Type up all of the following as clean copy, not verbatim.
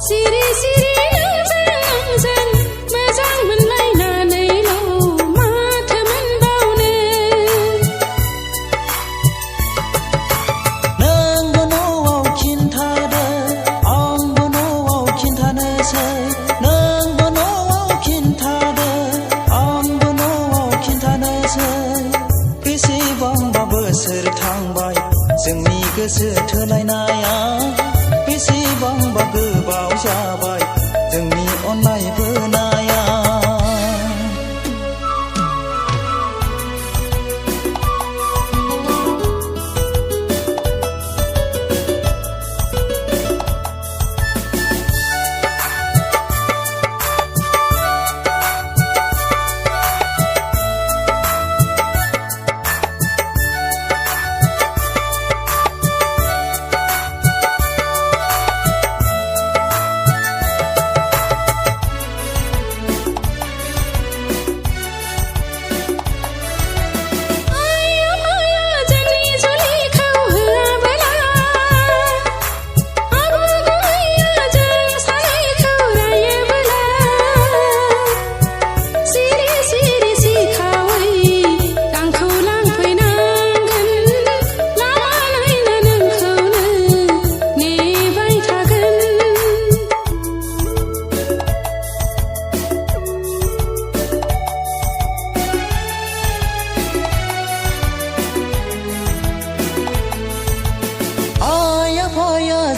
सिरि सिरि नोंजों मोजां मोनलायनानैल' माथो मोनबावनो नोंबो न'आव खिन्थादो आंबो न'आव खिन्थानोसै नोंबो न'आव खिन्थादो आंबो न'आव खिन्थानोसै बेसेबांबा बोसोर थांबाय जोंनि गोसो थोलायनाया बेसेबांबा गोबाव जाबाय जोंनि अननाय बोनाया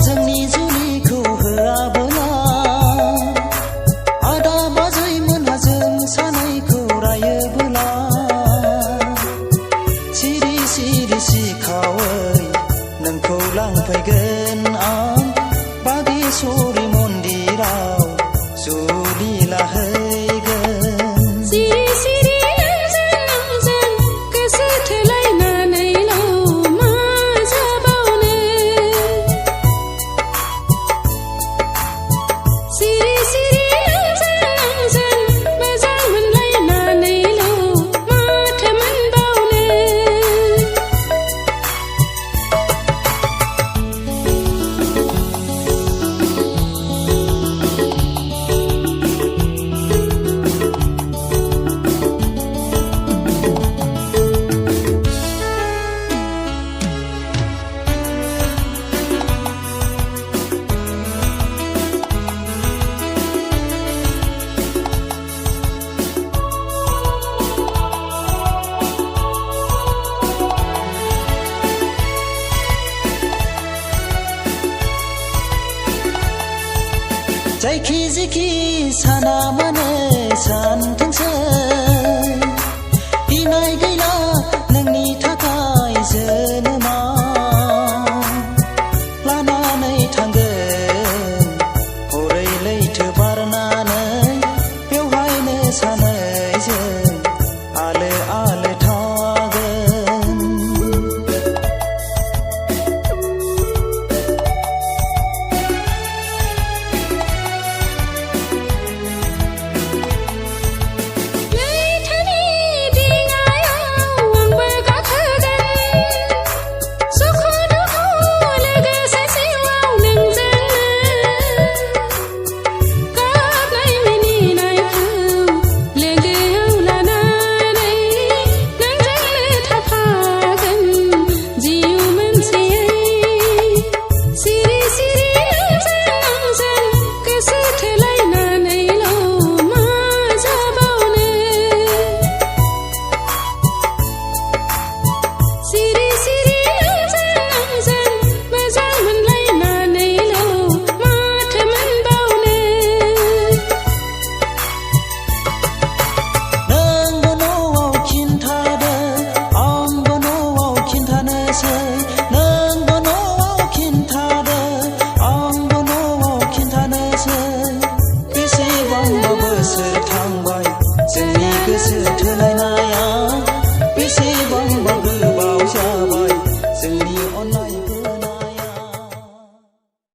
जोंनि जुलिखौ होआबोला आदा बाजै मोनहा जों सानैखौ रायोबोला सिरि सिरि सिखावै नोंखौ लांफैगोन आं बागेश्वरी मन्दिराव जुलि लाहैगोन सिरि सिरि नोंजों गोसो थोलायनानैल' मा जाबावनो सिरि सिरि नोंजों मोजां मोनलायनानैल' माथो मोनबावनो जायखि जिखि साना मानो सानथोंसै गिनाय गैला